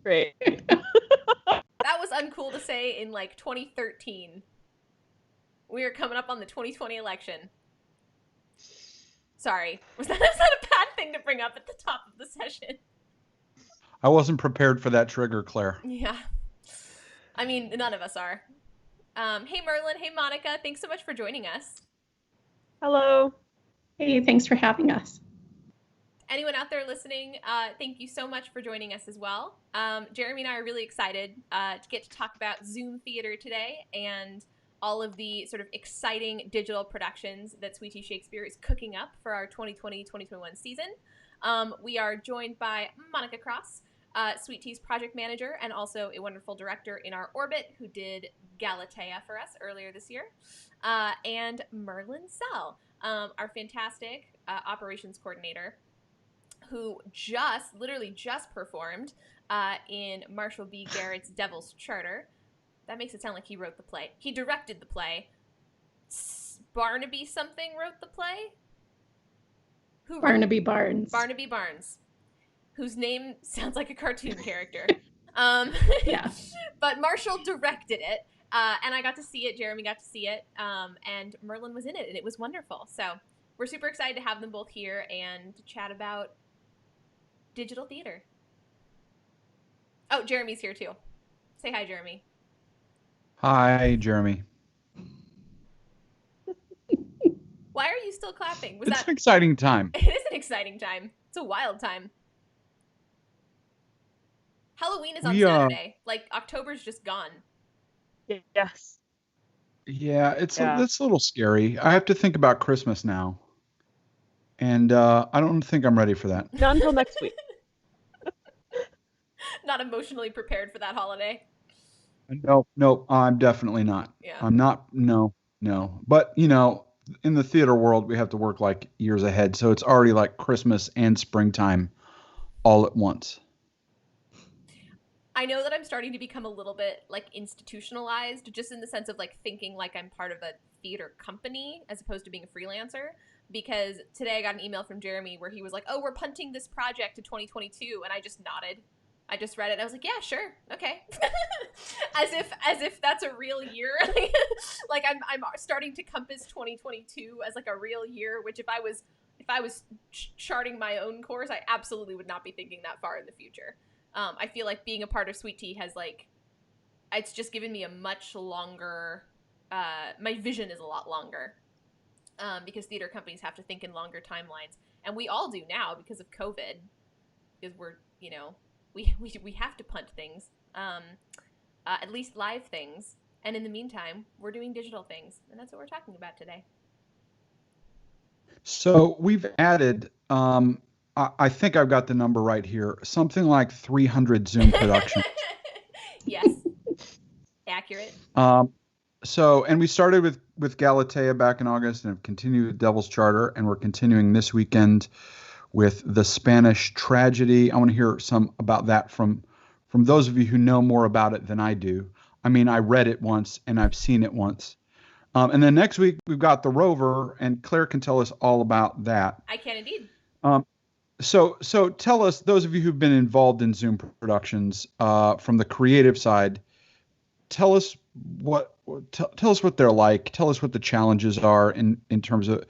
Great. That was uncool to say in like 2013. We are coming up on the 2020 election. Sorry. Was that a bad thing to bring up at the top of the session? I wasn't prepared for that trigger, Claire. Yeah. I mean, none of us are. Hey, Merlyn. Hey, Monica. Thanks so much for joining us. Hello. Hey, thanks for having us. Anyone out there listening, thank you so much for joining us as well. Jeremy and I are really excited to get to talk about Zoom theater today and all of the sort of exciting digital productions that Sweet Tea Shakespeare is cooking up for our 2020-2021 season. We are joined by Monica Cross, Sweet Tea's project manager and also a wonderful director in our orbit who did Galatea for us earlier this year, and Merlyn Sell, our fantastic operations coordinator, who literally just performed in Marshall B. Garrett's Devil's Charter. That makes it sound like he wrote the play. He directed the play. Barnaby something wrote the play? Barnaby Barnes. Barnaby Barnes, whose name sounds like a cartoon character. Yeah. But Marshall directed it, and I got to see it. Jeremy got to see it, and Merlyn was in it, and it was wonderful. So we're super excited to have them both here and to chat about digital theater. Oh, Jeremy's here too. Say hi, Jeremy. Hi, Jeremy. Why are you still clapping? It's an exciting time. It is an exciting time. It's a wild time. Halloween is on Saturday. Like, October's just gone. Yes. Yeah, it's a little scary. I have to think about Christmas now. And I don't think I'm ready for that. Not until next week. Not emotionally prepared for that holiday. No, I'm definitely not. Yeah. I'm not, no. But, in the theater world, we have to work like years ahead. So it's already like Christmas and springtime all at once. I know that I'm starting to become a little bit like institutionalized, just in the sense of like thinking like I'm part of a theater company as opposed to being a freelancer. Because today I got an email from Jeremy where he was like, "Oh, we're punting this project to 2022," and I just nodded. I just read it. And I was like, "Yeah, sure, okay," as if that's a real year. Like I'm starting to compass 2022 as like a real year. Which if I was charting my own course, I absolutely would not be thinking that far in the future. I feel like being a part of Sweet Tea has like, it's just given me a much longer. My vision is a lot longer. Because theater companies have to think in longer timelines, and we all do now because of COVID. Because we're, we have to punt things, at least live things, and in the meantime, we're doing digital things, and that's what we're talking about today. So we've added, I think I've got the number right here, something like 300 Zoom productions. Yes, accurate. And we started with Galatea back in August and have continued with Devil's Charter, and we're continuing this weekend with the Spanish tragedy. I want to hear some about that from those of you who know more about it than I do. I mean, I read it once and I've seen it once. And then next week we've got The Rover, and Claire can tell us all about that. I can indeed. So tell us, those of you who've been involved in Zoom productions from the creative side, tell us what they're like. Tell us what the challenges are in terms of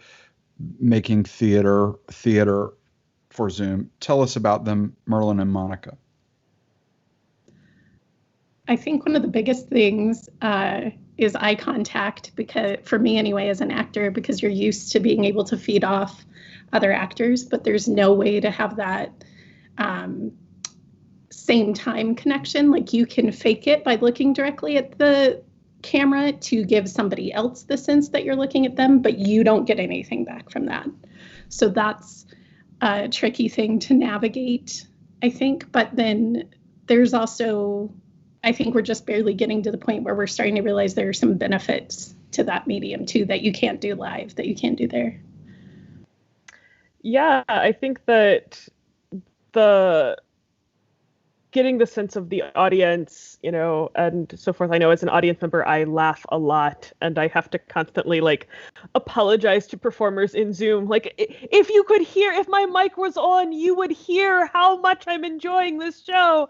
making theater for Zoom. Tell us about them, Merlyn and Monica. I think one of the biggest things is eye contact, because for me anyway, as an actor, because you're used to being able to feed off other actors, but there's no way to have that same time connection. Like, you can fake it by looking directly at the camera to give somebody else the sense that you're looking at them, but you don't get anything back from that. So that's a tricky thing to navigate, I think. But then there's also, I think we're just barely getting to the point where we're starting to realize there are some benefits to that medium too, that you can't do live, that you can't do there. Yeah, I think that the getting the sense of the audience, and so forth. I know as an audience member, I laugh a lot, and I have to constantly like apologize to performers in Zoom. Like, if you could hear, if my mic was on, you would hear how much I'm enjoying this show.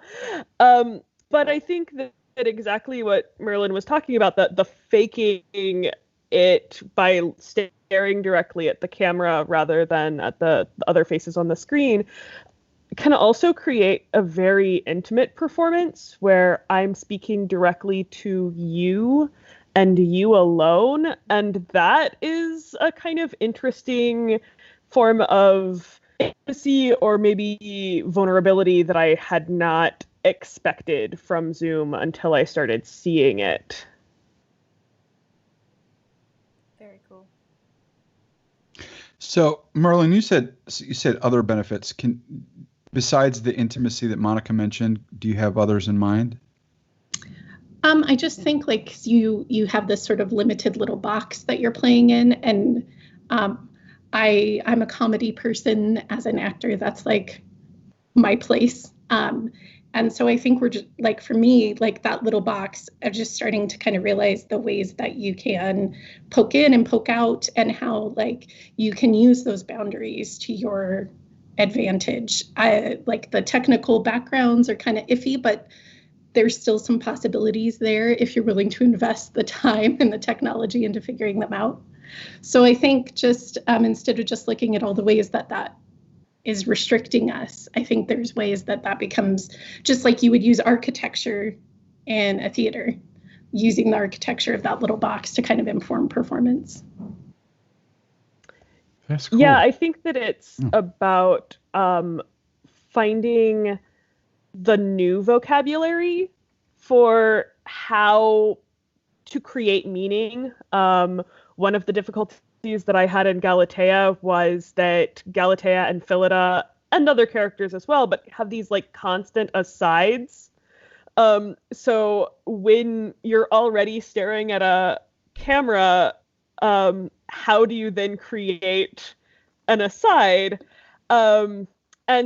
But I think that exactly what Merlyn was talking about, that the faking it by staring directly at the camera rather than at the other faces on the screen can also create a very intimate performance where I'm speaking directly to you and you alone. And that is a kind of interesting form of intimacy or maybe vulnerability that I had not expected from Zoom until I started seeing it. Very cool. So, Merlyn, you said other benefits. Besides the intimacy that Monica mentioned, do you have others in mind? I just think like you have this sort of limited little box that you're playing in, and I'm a comedy person. As an actor, that's like my place. And so I think we're just like, for me, like that little box of just starting to kind of realize the ways that you can poke in and poke out, and how like you can use those boundaries to your advantage. Like the technical backgrounds are kind of iffy, but there's still some possibilities there if you're willing to invest the time and the technology into figuring them out. So I think just instead of just looking at all the ways that is restricting us, I think there's ways that becomes just like you would use architecture in a theater, using the architecture of that little box to kind of inform performance. That's cool. Yeah, I think that it's about finding the new vocabulary for how to create meaning. One of the difficulties that I had in Galatea was that Galatea and Philida, and other characters as well, but have these like constant asides. So when you're already staring at a camera, how do you then create an aside? And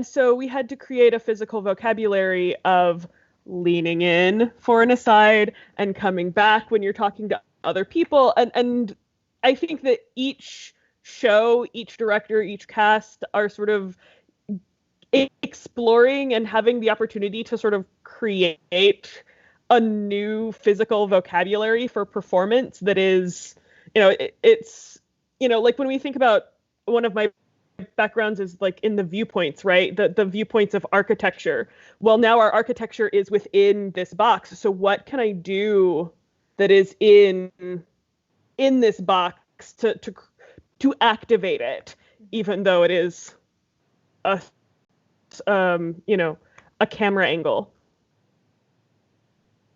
so we had to create a physical vocabulary of leaning in for an aside and coming back when you're talking to other people. And I think that each show, each director, each cast are sort of exploring and having the opportunity to sort of create a new physical vocabulary for performance that is, it's, like when we think about, one of my backgrounds is like in the viewpoints, right? The viewpoints of architecture. Well, now our architecture is within this box. So what can I do that is in this box to activate it, even though it is a a camera angle.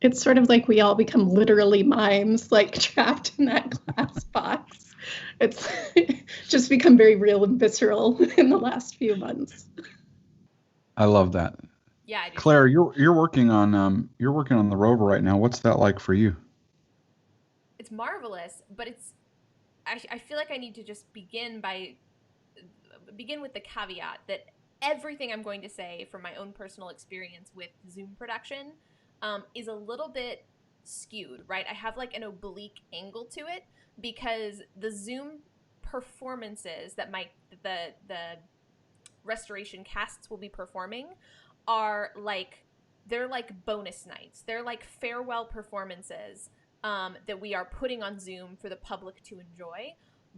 It's sort of like we all become literally mimes, like trapped in that glass box. It's just become very real and visceral in the last few months. I love that. Yeah, I do. Claire, you're working on the Rover right now. What's that like for you? It's marvelous, but I feel like I need to just begin with the caveat that everything I'm going to say from my own personal experience with Zoom production is a little bit skewed, right? I have like an oblique angle to it because the Zoom performances that the restoration casts will be performing are like, they're like bonus nights. They're like farewell performances that we are putting on Zoom for the public to enjoy,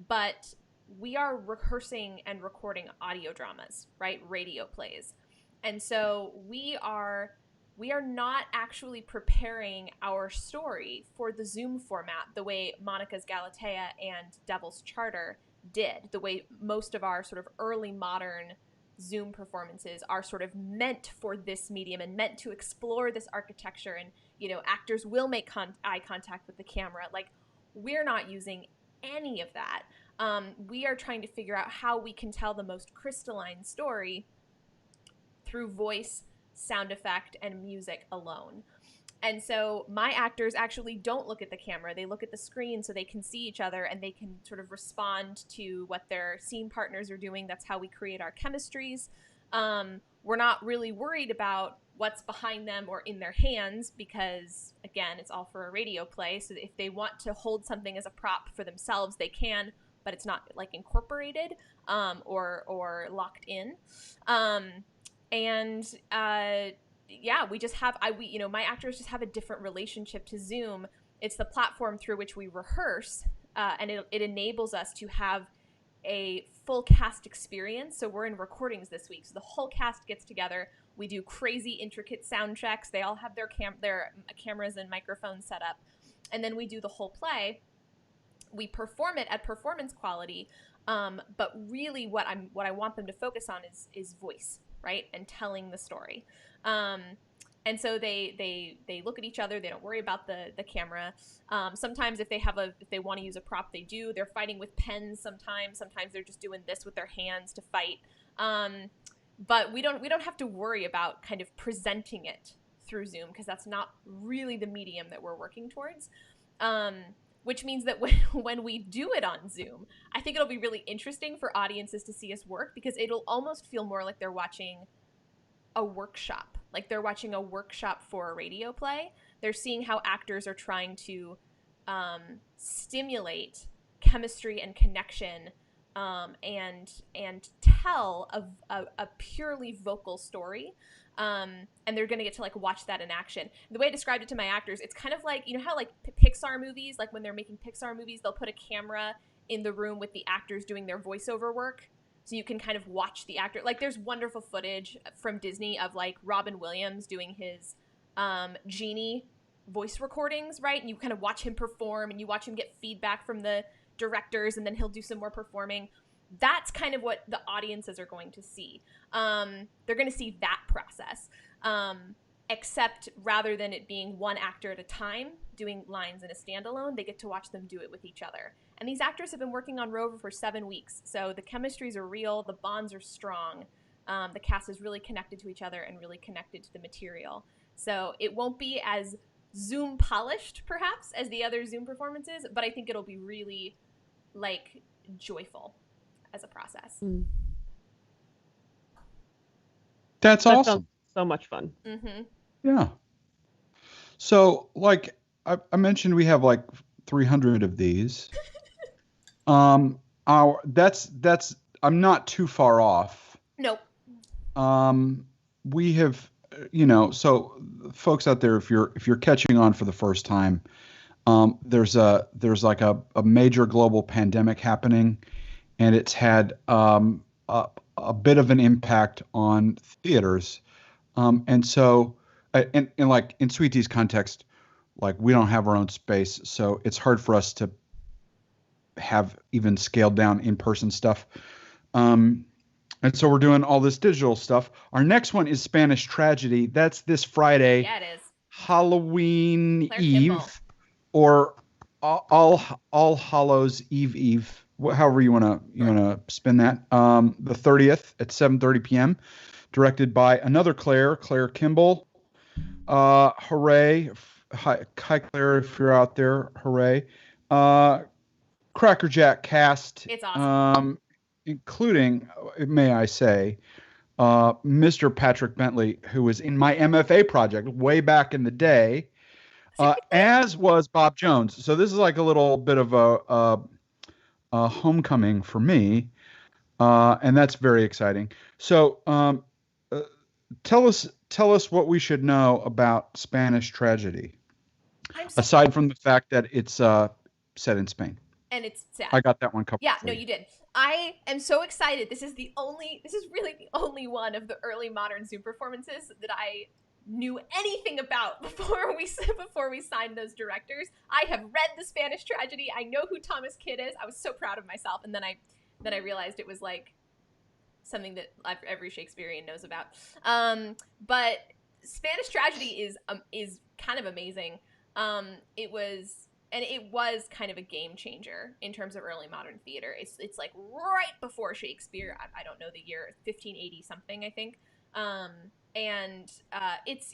but we are rehearsing and recording audio dramas, right? Radio plays. And so we are not actually preparing our story for the Zoom format the way Monica's Galatea and Devil's Charter did, the way most of our sort of early modern Zoom performances are sort of meant for this medium and meant to explore this architecture, and actors will make eye contact with the camera. Like, we're not using any of that. We are trying to figure out how we can tell the most crystalline story through voice, sound effect, and music alone. And so my actors actually don't look at the camera. They look at the screen so they can see each other and they can sort of respond to what their scene partners are doing. That's how we create our chemistries. We're not really worried about what's behind them or in their hands, because again, it's all for a radio play. So if they want to hold something as a prop for themselves, they can, but it's not like incorporated or locked in. Yeah, we just have my actors just have a different relationship to Zoom. It's the platform through which we rehearse, and it enables us to have a full cast experience. So we're in recordings this week, so the whole cast gets together. We do crazy intricate sound checks. They all have their cameras and microphones set up, and then we do the whole play. We perform it at performance quality, but really what I want them to focus on is voice, right, and telling the story. And so they look at each other. They don't worry about the camera. Sometimes if they want to use a prop, they do. They're fighting with pens sometimes. Sometimes they're just doing this with their hands to fight. But we don't have to worry about kind of presenting it through Zoom, because that's not really the medium that we're working towards. Which means that when we do it on Zoom, I think it'll be really interesting for audiences to see us work, because it'll almost feel more like they're watching a workshop. Like they're watching a workshop for a radio play. They're seeing how actors are trying to stimulate chemistry and connection, and tell a purely vocal story. And they're going to get to like watch that in action. The way I described it to my actors, it's kind of like, you know how like Pixar movies, like when they're making Pixar movies, they'll put a camera in the room with the actors doing their voiceover work. So you can kind of watch the actor. Like there's wonderful footage from Disney of like Robin Williams doing his Genie voice recordings, right? And you kind of watch him perform, and you watch him get feedback from the directors, and then he'll do some more performing. That's kind of what the audiences are going to see. They're going to see that process. Except rather than it being one actor at a time doing lines in a standalone, they get to watch them do it with each other. And these actors have been working on Rover for 7 weeks, so the chemistries are real, the bonds are strong, the cast is really connected to each other and really connected to the material. So it won't be as Zoom polished, perhaps, as the other Zoom performances, but I think it'll be really, like, joyful as a process. That's That awesome. sounds so much fun. Mm-hmm. Yeah. So, like I mentioned, we have like 300 of these. That's I'm not too far off. Nope. We have, so folks out there, if you're catching on for the first time, there's like a major global pandemic happening, and it's had a bit of an impact on theaters. And so, in like in Sweet Tea's context, like we don't have our own space, so it's hard for us to have even scaled down in-person stuff. And so we're doing all this digital stuff. Our next one is Spanish Tragedy. That's this Friday. Yeah, it is. Halloween Claire Eve, Kimball. or All Hallows Eve, however you want to spin that. The 30th at 7:30 p.m. Directed by another Claire Kimball. Hooray! Hi Claire, if you're out there, hooray! Crackerjack cast. It's awesome. Including, may I say, Mr. Patrick Bentley, who was in my MFA project way back in the day, as was Bob Jones. So this is like a little bit of a homecoming for me, and that's very exciting. So tell us what we should know about Spanish Tragedy, aside from the fact that it's set in Spain. And it's sad. I got that one covered. Yeah, no, you did. I am so excited. This is really the only one of the early modern Zoom performances that I knew anything about before we signed those directors. I have read The Spanish Tragedy. I know who Thomas Kidd is. I was so proud of myself, and then I realized it was like something that every Shakespearean knows about. But Spanish Tragedy is kind of amazing. It was kind of a game changer in terms of early modern theater. It's like right before Shakespeare. I don't know the year, 1580 something, I think. And it's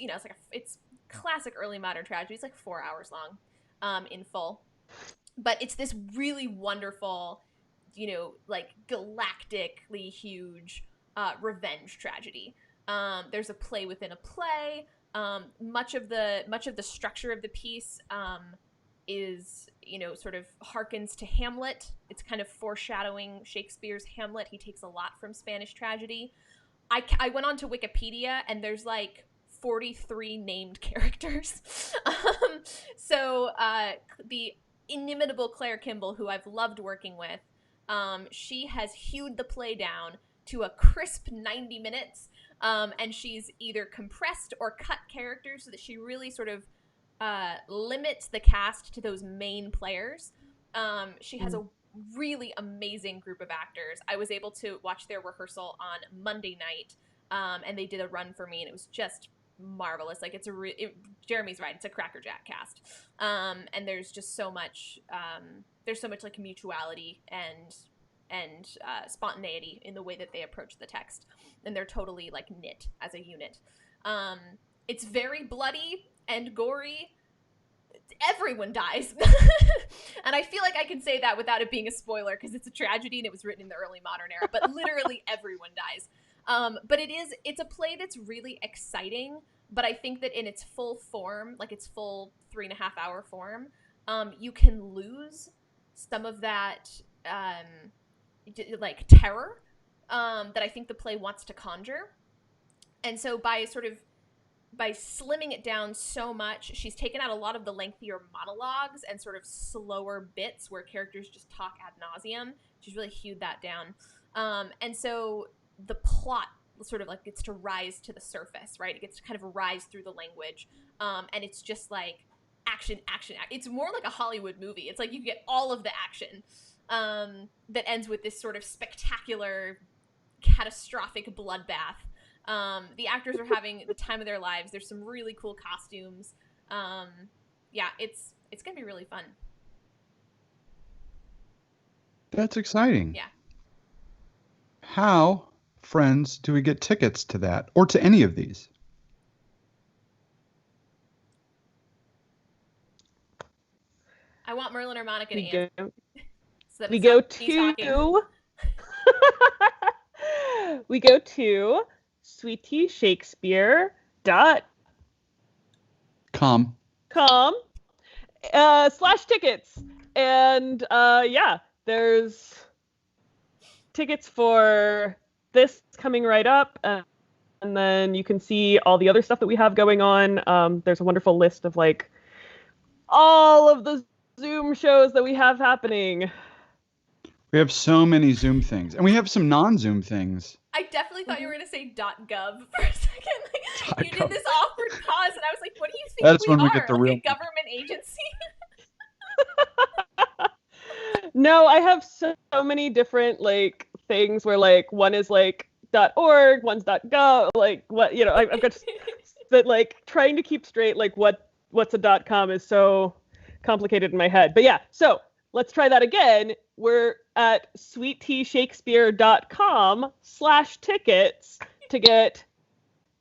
it's classic early modern tragedy. It's like 4 hours long, in full. But it's this really wonderful, like galactically huge revenge tragedy. There's a play within a play. Much of the structure of the piece is, sort of harkens to Hamlet. It's kind of foreshadowing Shakespeare's Hamlet. He takes a lot from Spanish tragedy. I went on to Wikipedia, and there's like 43 named characters. So the inimitable Claire Kimball, who I've loved working with, she has hewed the play down to a crisp 90 minutes, and she's either compressed or cut characters so that she really sort of limits the cast to those main players. She has a really amazing group of actors. I was able to watch their rehearsal on Monday night, and they did a run for me, and it was just marvelous. Like, Jeremy's right, it's a crackerjack cast, and there's just so much like mutuality and spontaneity in the way that they approach the text, and they're totally like knit as a unit. It's very bloody and gory. Everyone dies. And I feel like I can say that without it being a spoiler, because it's a tragedy and it was written in the early modern era, but literally everyone dies. But it's a play that's really exciting, but I think that in its full form, like its full 3.5 hour form, you can lose some of that like terror that I think the play wants to conjure. And so by slimming it down so much, she's taken out a lot of the lengthier monologues and sort of slower bits where characters just talk ad nauseum. She's really hewed that down. And so the plot sort of like gets to rise to the surface, right? It gets to kind of rise through the language. And it's just like action. It's more like a Hollywood movie. It's like you get all of the action that ends with this sort of spectacular, catastrophic bloodbath. The actors are having the time of their lives. There's some really cool costumes. Yeah, it's gonna be really fun. That's exciting. Yeah. How, friends, do we get tickets to that or to any of these? I want Merlyn or Monica to answer. We go to we go to Sweet Tea Shakespeare .com /tickets, and yeah, there's tickets for this coming right up, and then you can see all the other stuff that we have going on. There's a wonderful list of like all of the Zoom shows that we have happening. We have so many Zoom things, and we have some non-Zoom things. I definitely thought you were going to say .gov for a second. Like, you did this awkward pause, and I was like, what do you think That's we when are? we get the like real... a government agency? No, I have so many different like things where like one is like .org, one's .gov, like what, I've got that like trying to keep straight like what's a .com is so complicated in my head. But yeah, so let's try that again. We're at sweetteashakespeare.com /tickets to get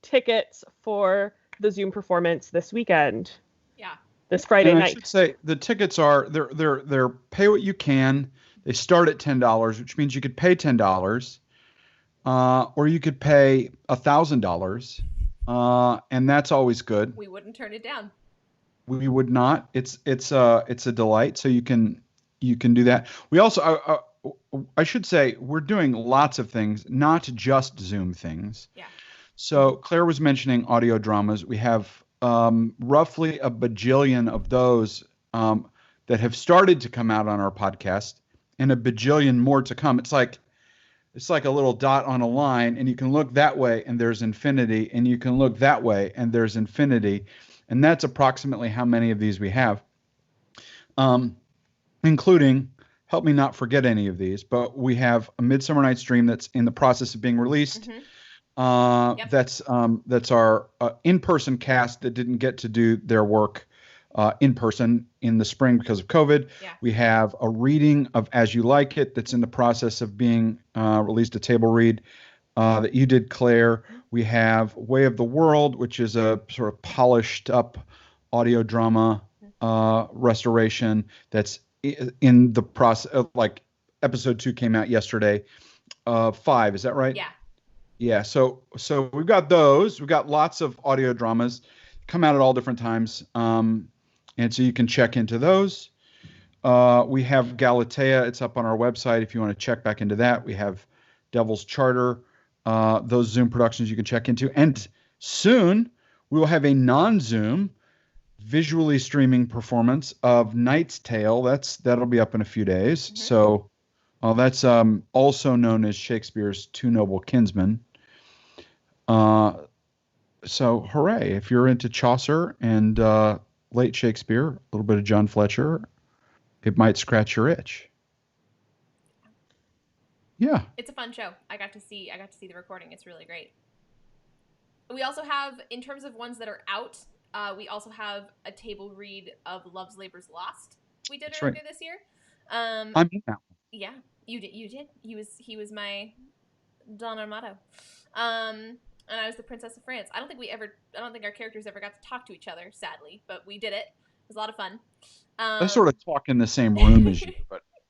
tickets for the Zoom performance this weekend. Yeah. This Friday night. I should say the tickets are they're pay what you can. They start at $10, which means you could pay $10, or you could pay $1,000, and that's always good. We wouldn't turn it down. We would not. It's a delight. So you can do that. We also I should say we're doing lots of things, not just Zoom things. Yeah. So Claire was mentioning audio dramas. We have roughly a bajillion of those that have started to come out on our podcast, and a bajillion more to come. It's like a little dot on a line, and you can look that way and there's infinity, and you can look that way and there's infinity. And that's approximately how many of these we have, including, help me not forget any of these, but we have a Midsummer Night's Dream that's in the process of being released. Mm-hmm. Yep. That's our in-person cast that didn't get to do their work in person in the spring because of COVID. Yeah. We have a reading of As You Like It that's in the process of being released, a table read that you did, Claire. We have Way of the World, which is a sort of polished up audio drama restoration that's in the process. Like episode 2 came out yesterday. 5, is that right? Yeah. Yeah, so we've got those. We've got lots of audio dramas come out at all different times, and so you can check into those. We have Galatea. It's up on our website if you want to check back into that. We have Devil's Charter. Those Zoom productions you can check into, and soon we will have a non-Zoom visually streaming performance of Knight's Tale. That'll be up in a few days. Mm-hmm. So that's also known as Shakespeare's Two Noble Kinsmen. So hooray! If you're into Chaucer and late Shakespeare, a little bit of John Fletcher, it might scratch your itch. Yeah, it's a fun show. I got to see the recording. It's really great. We also have, in terms of ones that are out, we also have a table read of Love's Labour's Lost. We did That's earlier right. this year. I'm in that one. Yeah, you did. He was my Don Armado. And I was the Princess of France. I don't think our characters ever got to talk to each other, sadly, but we did it. It was a lot of fun. I sort of talk in the same room as you,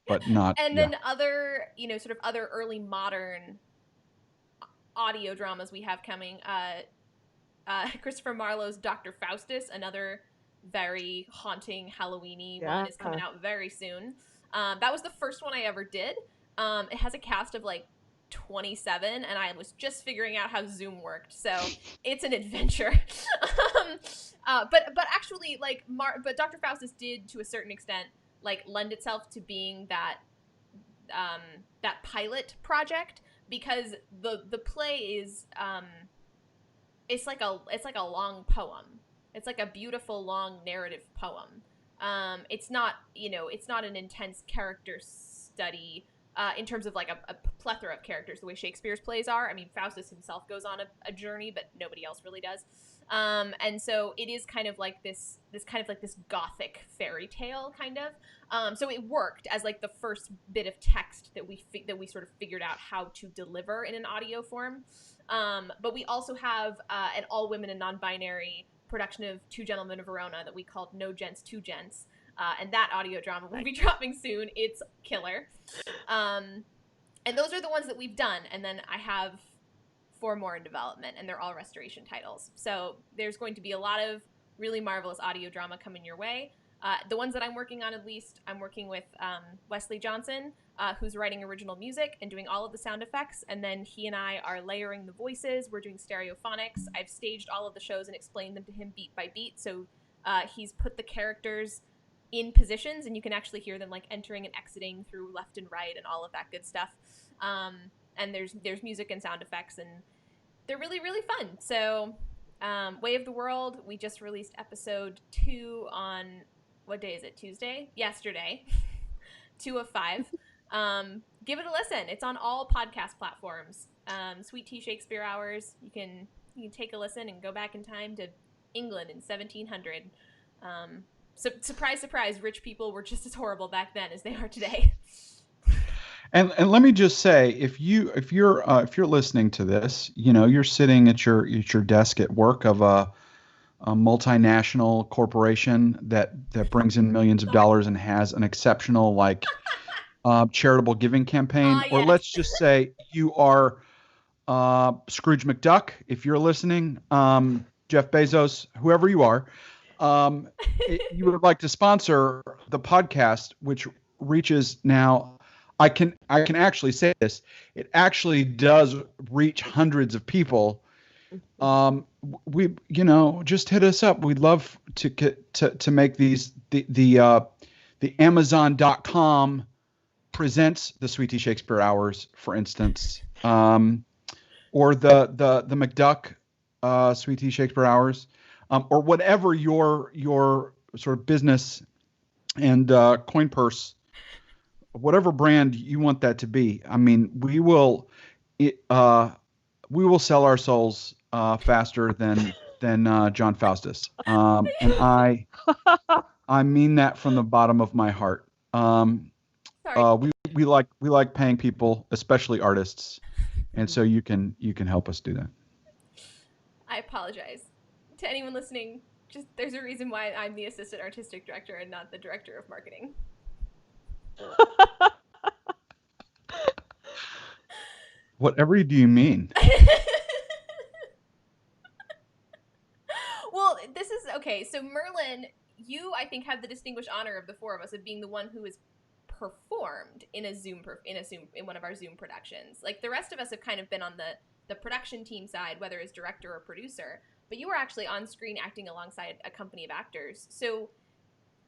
but not. And then other, sort of other early modern audio dramas we have coming. Christopher Marlowe's Dr. Faustus, another very haunting Halloween-y one, is coming out very soon. That was the first one I ever did. It has a cast of like 27, and I was just figuring out how Zoom worked, so it's an adventure. But actually, like, but Dr. Faustus did, to a certain extent, like, lend itself to being that that pilot project, because the play is it's like a long poem. It's like a beautiful long narrative poem. It's not an intense character study in terms of like a plethora of characters the way Shakespeare's plays are. I mean, Faustus himself goes on a journey, but nobody else really does. And so it is kind of like this gothic fairy tale kind of. So it worked as like the first bit of text that we sort of figured out how to deliver in an audio form. But we also have an all women and non-binary production of Two Gentlemen of Verona that we called No Gents, Two Gents. And that audio drama will be dropping soon. It's killer. And those are the ones that we've done. And then I have 4 more in development, and they're all restoration titles. So there's going to be a lot of really marvelous audio drama coming your way. The ones that I'm working on, at least, I'm working with Wesley Johnson, who's writing original music and doing all of the sound effects. And then he and I are layering the voices. We're doing stereophonics. I've staged all of the shows and explained them to him beat by beat. So he's put the characters in positions, and you can actually hear them like entering and exiting through left and right and all of that good stuff. And there's music and sound effects, and they're really, really fun. So Way of the World, we just released episode 2 on, what day is it? Tuesday? Yesterday. 2 of 5. Give it a listen. It's on all podcast platforms. Sweet Tea Shakespeare Hours. You can take a listen and go back in time to England in 1700. Surprise, surprise, rich people were just as horrible back then as they are today. And let me just say, if you're listening to this, you're sitting at your desk at work of a multinational corporation that brings in millions of dollars and has an exceptional charitable giving campaign, or Yes. let's just say you are Scrooge McDuck. If you're listening, Jeff Bezos, whoever you are. You would like to sponsor the podcast, which reaches now. I can actually say this. It actually does reach hundreds of people. We just hit us up. We'd love to make these the Amazon.com presents the Sweet Tea Shakespeare Hours, for instance, or the McDuck Sweet Tea Shakespeare Hours. Or whatever your sort of business and coin purse, whatever brand you want that to be. I mean, we will sell our souls faster than John Faustus, and I mean that from the bottom of my heart. We like paying people, especially artists, and so you can help us do that. I apologize to anyone listening. Just there's a reason why I'm the assistant artistic director and not the director of marketing. Whatever do you mean? Well, this is okay. So Merlyn, you I think have the distinguished honor of the four of us of being the one who has performed in in one of our Zoom productions. Like the rest of us have kind of been on the production team side, whether as director or producer, but you were actually on screen acting alongside a company of actors. So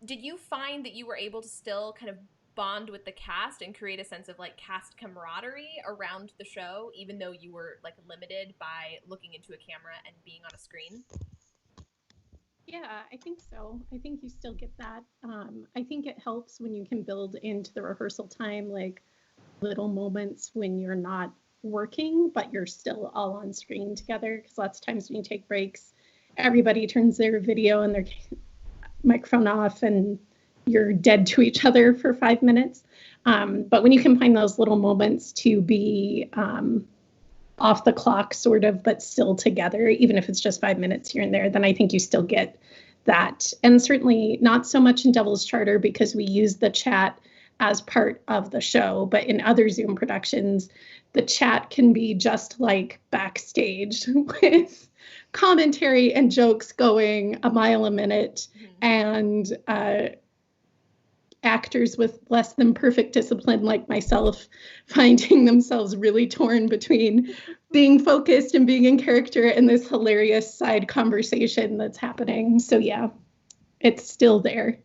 did you find that you were able to still kind of bond with the cast and create a sense of like cast camaraderie around the show, even though you were like limited by looking into a camera and being on a screen? Yeah, I think so. I think you still get that. I think it helps when you can build into the rehearsal time like little moments when you're not working, but you're still all on screen together. Because lots of times when you take breaks, everybody turns their video and their microphone off and you're dead to each other for 5 minutes. But when you can find those little moments to be off the clock sort of, but still together, even if it's just 5 minutes here and there, then I think you still get that. And certainly not so much in Devil's Charter because we use the chat as part of the show, but in other Zoom productions, the chat can be just like backstage with commentary and jokes going a mile a minute, and actors with less than perfect discipline like myself finding themselves really torn between being focused and being in character and this hilarious side conversation that's happening. So yeah, it's still there.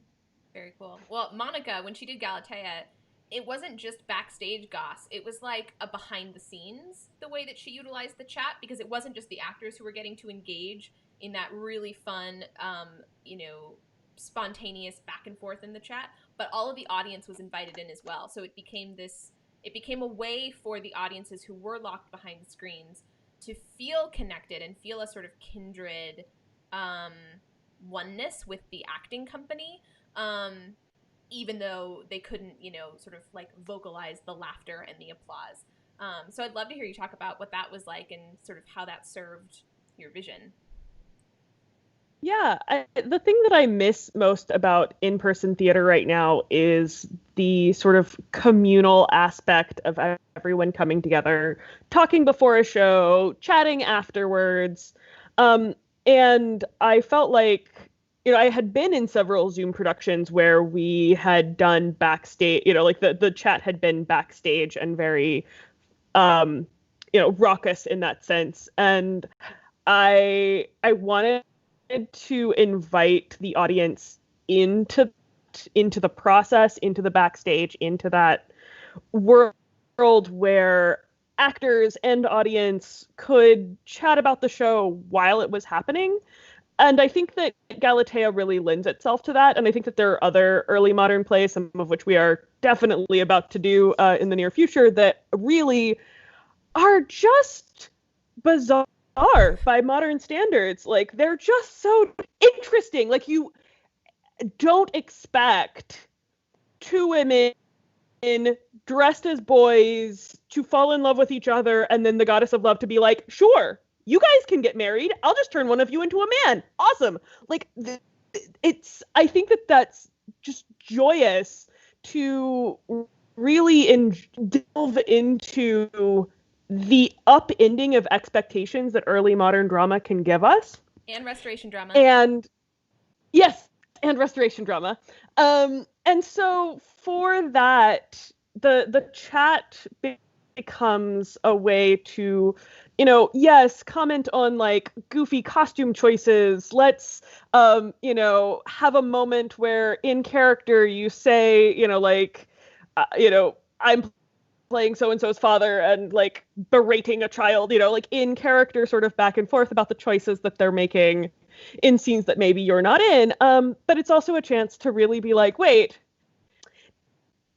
Very cool. Well, Monica, when she did Galatea, it wasn't just backstage goss. It was like a behind the scenes, the way that she utilized the chat, because it wasn't just the actors who were getting to engage in that really fun, spontaneous back and forth in the chat, but all of the audience was invited in as well. So it became a way for the audiences who were locked behind the screens to feel connected and feel a sort of kindred oneness with the acting company, even though they couldn't, sort of like vocalize the laughter and the applause. So I'd love to hear you talk about what that was like and sort of how that served your vision. Yeah, the thing that I miss most about in-person theater right now is the sort of communal aspect of everyone coming together, talking before a show, chatting afterwards. And I felt like, I had been in several Zoom productions where we had done backstage, like the chat had been backstage and very, raucous in that sense. And I wanted to invite the audience into the process, into the backstage, into that world where actors and audience could chat about the show while it was happening. And I think that Galatea really lends itself to that. And I think that there are other early modern plays, some of which we are definitely about to do in the near future, that really are just bizarre by modern standards. Like, they're just so interesting. Like, you don't expect two women dressed as boys to fall in love with each other and then the goddess of love to be like, sure, you guys can get married. I'll just turn one of you into a man. Awesome. Like, I think that that's just joyous to really delve into the upending of expectations that early modern drama can give us. And restoration drama. And yes, and restoration drama. And so for that, the chat becomes a way to, yes, comment on like goofy costume choices. Let's, have a moment where in character you say, I'm playing so-and-so's father and like berating a child, like in character sort of back and forth about the choices that they're making in scenes that maybe you're not in. But it's also a chance to really be like, wait,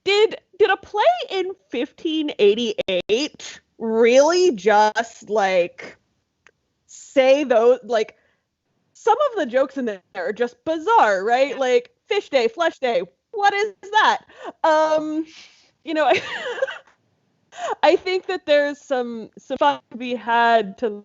did a play in 1588 really just like say those, like some of the jokes in there are just bizarre, right? Like fish day, flesh day. What is that? I think that there's some fun to be had to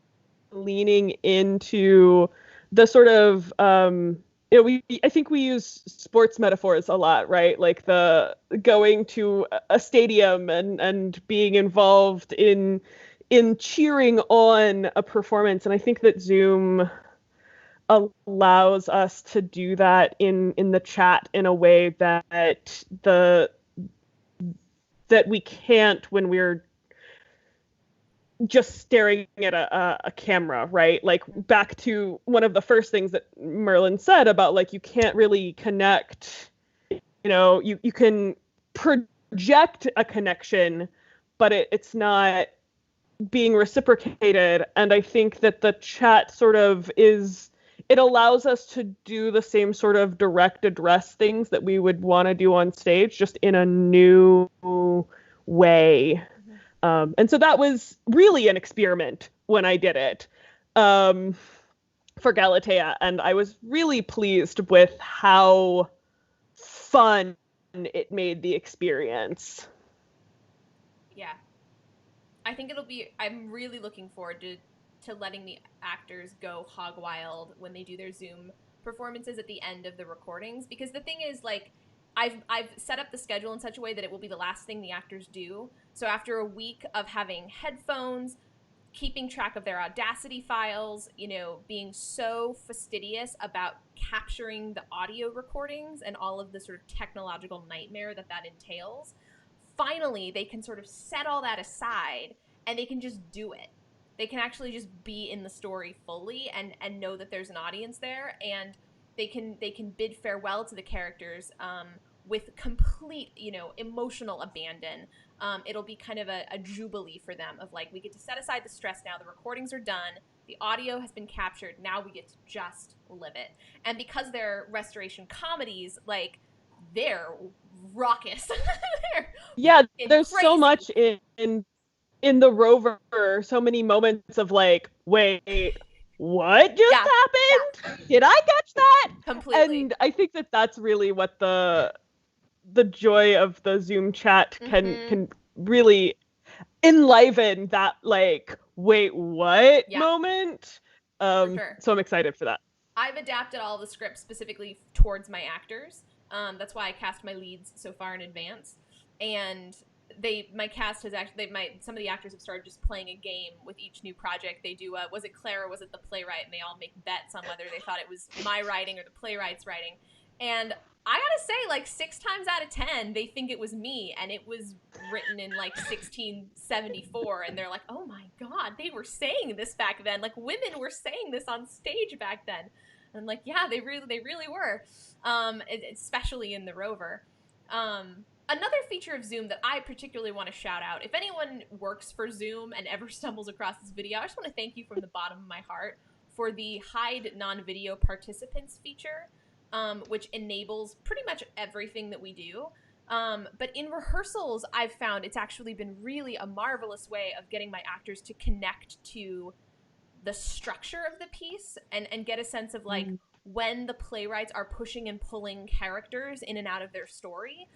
leaning into the sort of I think we use sports metaphors a lot, right? Like the going to a stadium and being involved in in cheering on a performance. And I think that Zoom allows us to do that in the chat in a way that we can't when we're just staring at a camera, right? Like, back to one of the first things that Merlyn said about, like, you can't really connect, you can project a connection, but it's not being reciprocated. And I think that the chat sort of it allows us to do the same sort of direct address things that we would want to do on stage, just in a new way. And so that was really an experiment when I did it for Galatea. And I was really pleased with how fun it made the experience. Yeah. I think I'm really looking forward to letting the actors go hog wild when they do their Zoom performances at the end of the recordings. Because the thing is, like, I've set up the schedule in such a way that it will be the last thing the actors do. So after a week of having headphones, keeping track of their Audacity files, being so fastidious about capturing the audio recordings and all of the sort of technological nightmare that entails, finally they can sort of set all that aside and they can just do it. They can actually just be in the story fully and know that there's an audience there, and they can bid farewell to the characters with complete, emotional abandon. It'll be kind of a jubilee for them of, like, we get to set aside the stress now. The recordings are done. The audio has been captured. Now we get to just live it. And because they're restoration comedies, like, they're raucous. There's crazy. So much in the Rover, so many moments of, like, wait, what just happened? Yeah. Did I catch that? Completely. And I think that that's really what the joy of the Zoom chat can really enliven, that, like, wait, what moment. Sure. So I'm excited for that. I've adapted all the scripts specifically towards my actors. That's why I cast my leads so far in advance. And my cast has actually, some of the actors have started just playing a game with each new project. They do, was it Claire or was it the playwright? And they all make bets on whether they thought it was my writing or the playwright's writing. And I gotta say, like, 6 times out of 10, they think it was me, and it was written in, like, 1674, and they're like, oh my God, they were saying this back then. Like, women were saying this on stage back then. And I'm like, yeah, they really were, especially in the Rover. Another feature of Zoom that I particularly want to shout out, if anyone works for Zoom and ever stumbles across this video, I just want to thank you from the bottom of my heart for the hide non-video participants feature, which enables pretty much everything that we do. But in rehearsals, I've found it's actually been really a marvelous way of getting my actors to connect to the structure of the piece and get a sense of, like, when the playwrights are pushing and pulling characters in and out of their story.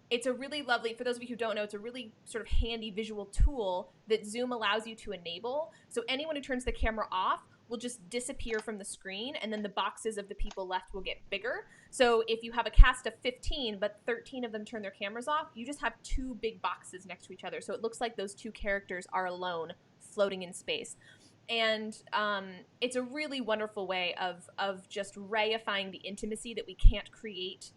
It's a really lovely, for those of you who don't know, it's a really sort of handy visual tool that Zoom allows you to enable. So anyone who turns the camera off will just disappear from the screen, and then the boxes of the people left will get bigger. So if you have a cast of 15, but 13 of them turn their cameras off, you just have 2 big boxes next to each other. So it looks like those 2 characters are alone, floating in space. And it's a really wonderful way of just reifying the intimacy that we can't create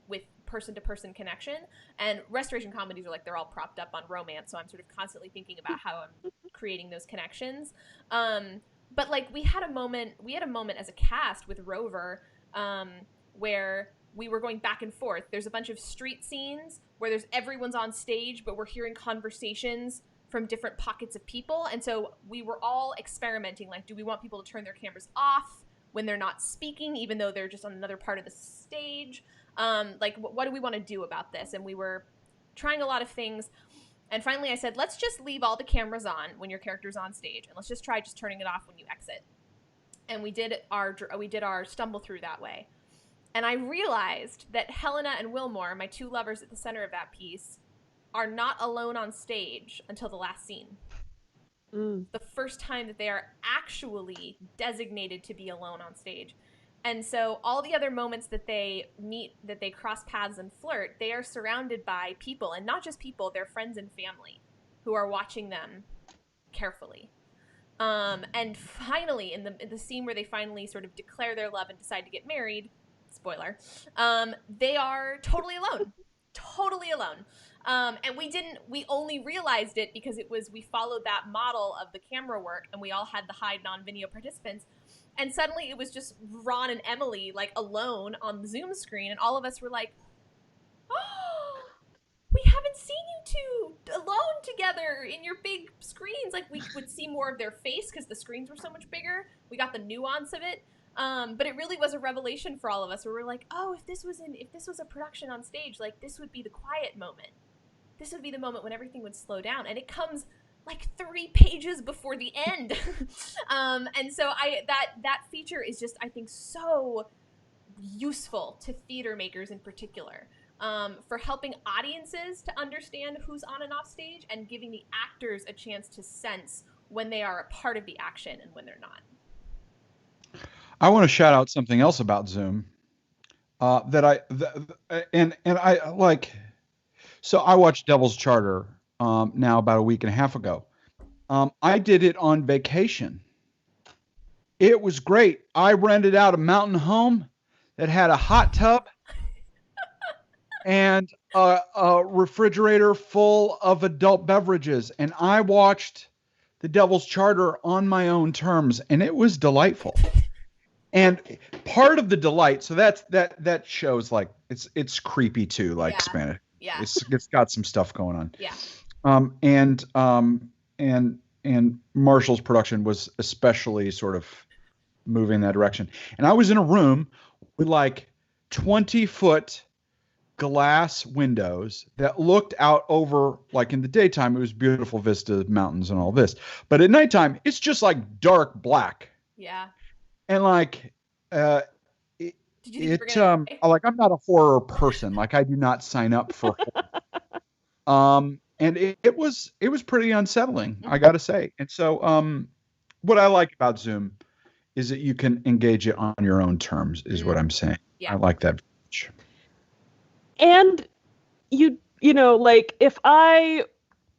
with person-to-person connection. And restoration comedies are like, they're all propped up on romance, so I'm sort of constantly thinking about how I'm creating those connections. But, like, we had a moment as a cast with Rover where we were going back and forth. There's a bunch of street scenes where everyone's on stage, but we're hearing conversations from different pockets of people. And so we were all experimenting, like, do we want people to turn their cameras off when they're not speaking, even though they're just on another part of the stage? Like, what do we want to do about this? And we were trying a lot of things. And finally I said, let's just leave all the cameras on when your character's on stage, and let's just try just turning it off when you exit. And we did our stumble through that way. And I realized that Helena and Wilmore, my 2 lovers at the center of that piece, are not alone on stage until the last scene. The first time that they are actually designated to be alone on stage. And so all the other moments that they meet, that they cross paths and flirt, they are surrounded by people, and not just people, their friends and family. who are watching them carefully. And finally, in the scene where they finally sort of declare their love and decide to get married, spoiler, they are totally alone. Totally alone. And we only realized it because we followed that model of the camera work, and we all had the hide non-video participants. And suddenly it was just Ron and Emily, like, alone on the Zoom screen, and all of us were like, oh, we haven't seen you two alone together in your big screens. Like, we would see more of their face because the screens were so much bigger. We got the nuance of it. But it really was a revelation for all of us, where we're like, oh, if this was a production on stage, like, this would be the quiet moment. This would be the moment when everything would slow down. And it comes like 3 pages before the end. And so that feature is just, I think, so useful to theater makers in particular, for helping audiences to understand who's on and off stage, and giving the actors a chance to sense when they are a part of the action and when they're not. I want to shout out something else about Zoom and I like. So I watched Devil's Charter now about a week and a half ago. I did it on vacation. It was great. I rented out a mountain home that had a hot tub and a refrigerator full of adult beverages. And I watched The Devil's Charter on my own terms, and it was delightful. And part of the delight, so that shows, like, it's creepy too, like, Spanish. Yeah. It's got some stuff going on. Yeah. And Marshall's production was especially sort of moving in that direction. And I was in a room with like 20-foot glass windows that looked out over, like, in the daytime, it was beautiful vista, mountains and all this. But at nighttime, it's just like dark black. Yeah. And like, Did you think like, I'm not a horror person. Like, I do not sign up for horror. And it was pretty unsettling, I got to say. And so, what I like about Zoom is that you can engage it on your own terms, is what I'm saying. Yeah. I like that. And you know, like, if I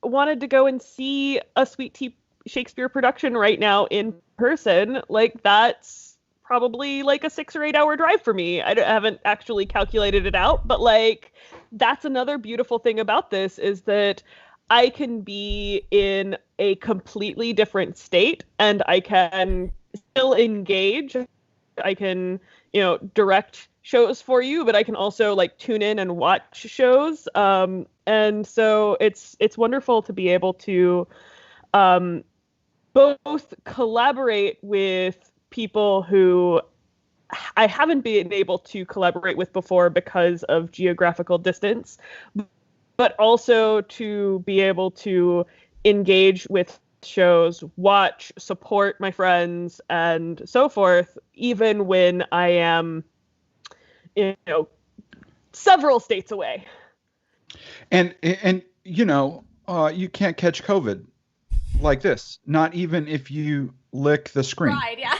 wanted to go and see a Sweet Tea Shakespeare production right now in person, like, that's probably like a 6 or 8 hour drive for me. I haven't actually calculated it out, but like, that's another beautiful thing about this, is that I can be in a completely different state and I can still engage. I can, direct shows for you, but I can also, like, tune in and watch shows. And so it's wonderful to be able to both collaborate with people who I haven't been able to collaborate with before because of geographical distance, but also to be able to engage with shows, watch, support my friends, and so forth, even when I am, several states away. And you can't catch COVID like this, not even if you lick the screen. Right, yeah.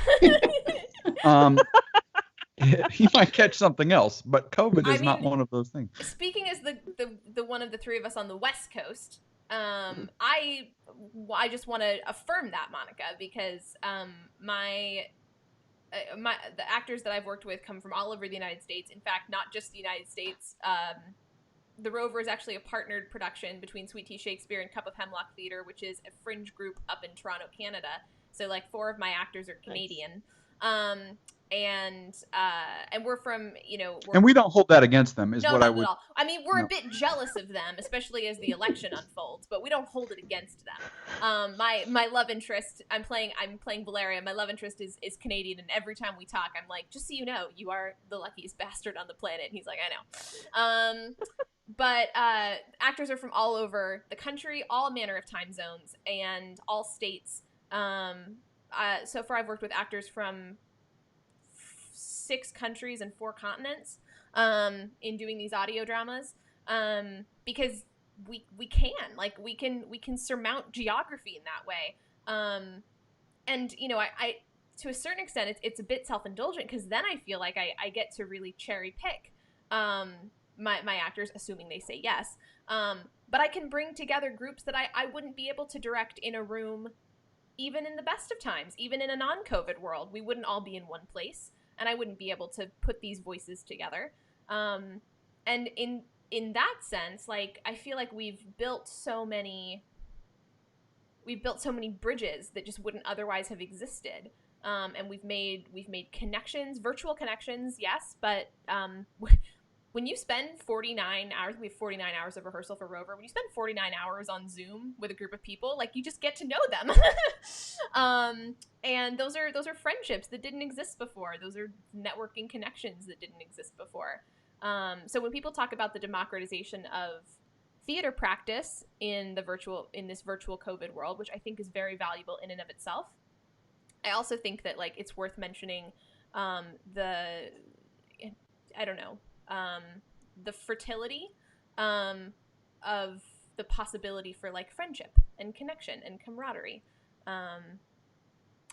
He might catch something else, but COVID is not one of those things. Speaking as the one of the three of us on the West Coast, I just want to affirm that, Monica, because the actors that I've worked with come from all over the United States. In fact, not just the United States. The Rover is actually a partnered production between Sweet Tea Shakespeare and Cup of Hemlock Theatre, which is a fringe group up in Toronto, Canada. So, like, 4 of my actors are Canadian. Nice. And we're from, and we don't hold that against them, is no, what not I would. At all. I mean, we're a bit jealous of them, especially as the election unfolds, but we don't hold it against them. My love interest, I'm playing Valeria. My love interest is Canadian, and every time we talk, I'm like, just so you know, you are the luckiest bastard on the planet. And he's like, I know. But actors are from all over the country, all manner of time zones, and all states. So far, I've worked with actors from 6 countries and 4 continents in doing these audio dramas, because we can surmount geography in that way. And I to a certain extent it's a bit self-indulgent, because then I feel like I get to really cherry pick my actors, assuming they say yes. But I can bring together groups that I wouldn't be able to direct in a room, even in the best of times, even in a non-COVID world. We wouldn't all be in one place, and I wouldn't be able to put these voices together. And in that sense, like, I feel like we've built so many bridges that just wouldn't otherwise have existed. And we've made connections, virtual connections, yes, but when you spend 49 hours, we have 49 hours of rehearsal for Rover. When you spend 49 hours on Zoom with a group of people, like, you just get to know them. And those are friendships that didn't exist before. Those are networking connections that didn't exist before. So when people talk about the democratization of theater practice in this virtual COVID world, which I think is very valuable in and of itself, I also think that, like, it's worth mentioning the fertility of the possibility for, like, friendship and connection and camaraderie.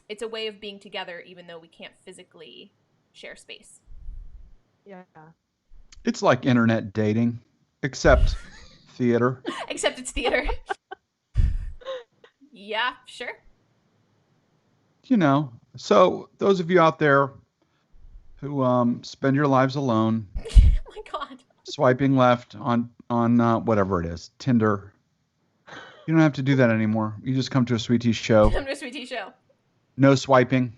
It's a way of being together even though we can't physically share space. Yeah. It's like internet dating, except theater. Except it's theater. Yeah, sure. You know, so those of you out there who spend your lives alone, Oh my God. swiping left on whatever it is, Tinder, you don't have to do that anymore. You just come to a Sweet Tea show. Come to a Sweet Tea show. No swiping.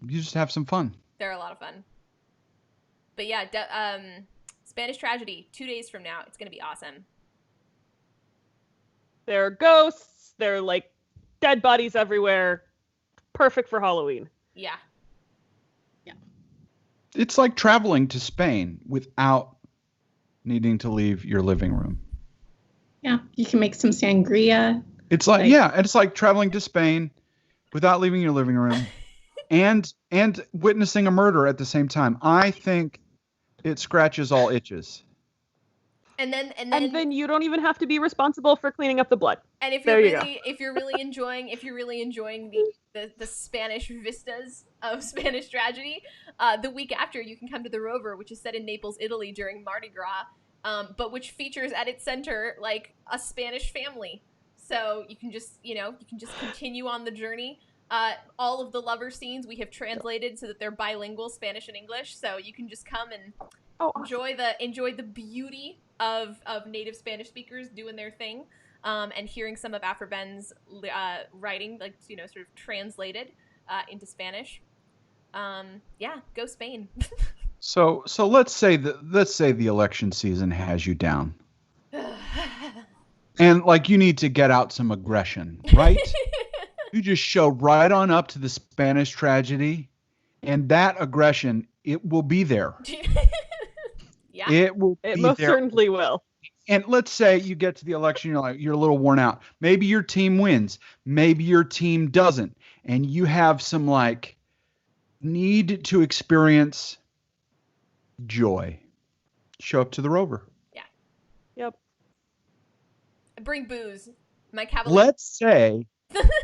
You just have some fun. They're a lot of fun. But yeah, Spanish Tragedy, 2 days from now. It's going to be awesome. There are ghosts. There are, like, dead bodies everywhere. Perfect for Halloween. Yeah. It's like traveling to Spain without needing to leave your living room. Yeah, you can make some sangria. It's like, yeah, it's like traveling to Spain without leaving your living room and witnessing a murder at the same time. I think it scratches all itches. And then you don't even have to be responsible for cleaning up the blood. And if you're really enjoying the Spanish vistas of Spanish Tragedy, the week after you can come to the Rover, which is set in Naples, Italy during Mardi Gras, but which features at its center, like, a Spanish family. So you can just continue on the journey. All of the lover scenes we have translated so that they're bilingual, Spanish and English. So you can just come and enjoy the beauty of native Spanish speakers doing their thing, and hearing some of Afroben's writing, like, sort of translated into Spanish. Yeah, go Spain. So let's say the election season has you down. And, like, you need to get out some aggression, right? You just show right on up to the Spanish Tragedy, and that aggression, it will be there. Yeah. It will be It most there. certainly will. And let's say you get to the election, you're a little worn out. Maybe your team wins. Maybe your team doesn't. And you have some, like, need to experience joy. Show up to the Rover. Yeah. Yep. Bring booze. My cavalier. Let's say,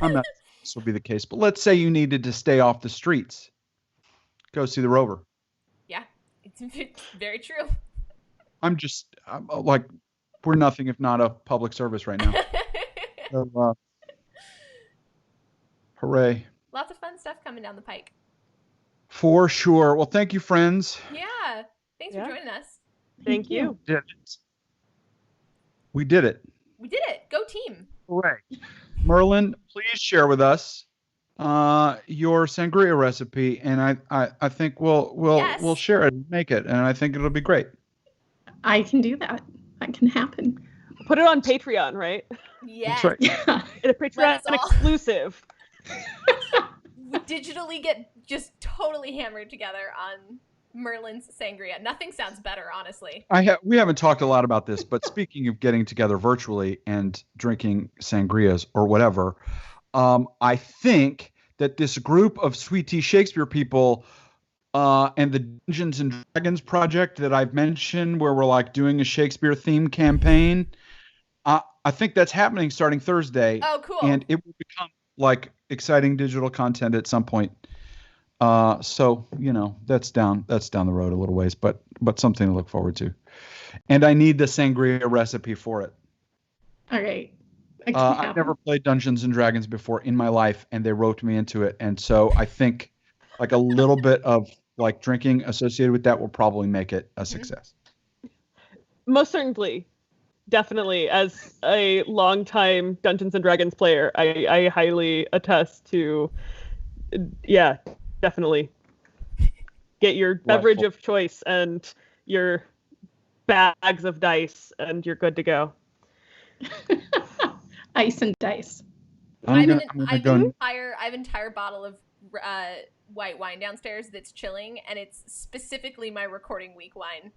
I'm not sure this will be the case, but let's say you needed to stay off the streets. Go see the Rover. Yeah, it's very true. I'm like, we're nothing if not a public service right now. So, hooray. Lots of fun stuff coming down the pike. For sure. Well, thank you, friends. Yeah. Thanks for joining us. Thank you. We did it. We did it. Go team. Hooray. Merlyn, please share with us your sangria recipe, and I think we'll share it and make it, and I think it'll be great. I can do that. That can happen. Put it on Patreon, right? Yeah. That's right. Yeah. It's a Patreon exclusive. We digitally get just totally hammered together on Merlyn's sangria. Nothing sounds better, honestly. We haven't talked a lot about this, but speaking of getting together virtually and drinking sangrias or whatever, I think that this group of Sweet Tea Shakespeare people and the Dungeons and Dragons project that I've mentioned, where we're, like, doing a Shakespeare theme campaign, I think that's happening starting Thursday. Oh, cool. And it will become, like, exciting digital content at some point. So that's down the road a little ways, but something to look forward to. And I need the sangria recipe for it. All right. I've never played Dungeons and Dragons before in my life, and they roped me into it. And so I think like a little bit of like drinking associated with that will probably make it a success. Most certainly. Definitely. As a longtime Dungeons and Dragons player, I highly attest to, yeah, definitely. Get your beverage of choice and your bags of dice, and you're good to go. Ice and dice. I have an entire bottle of white wine downstairs that's chilling, and it's specifically my recording week wine.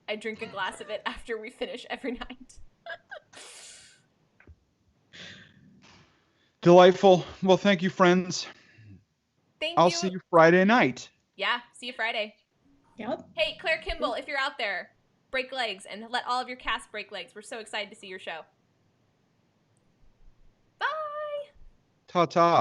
I drink a glass of it after we finish every night. Delightful. Well, thank you, friends. I'll see you Friday night. Yeah, see you Friday. Yep. Hey, Claire Kimball, if you're out there, break legs and let all of your cast break legs. We're so excited to see your show. Bye! Ta-ta.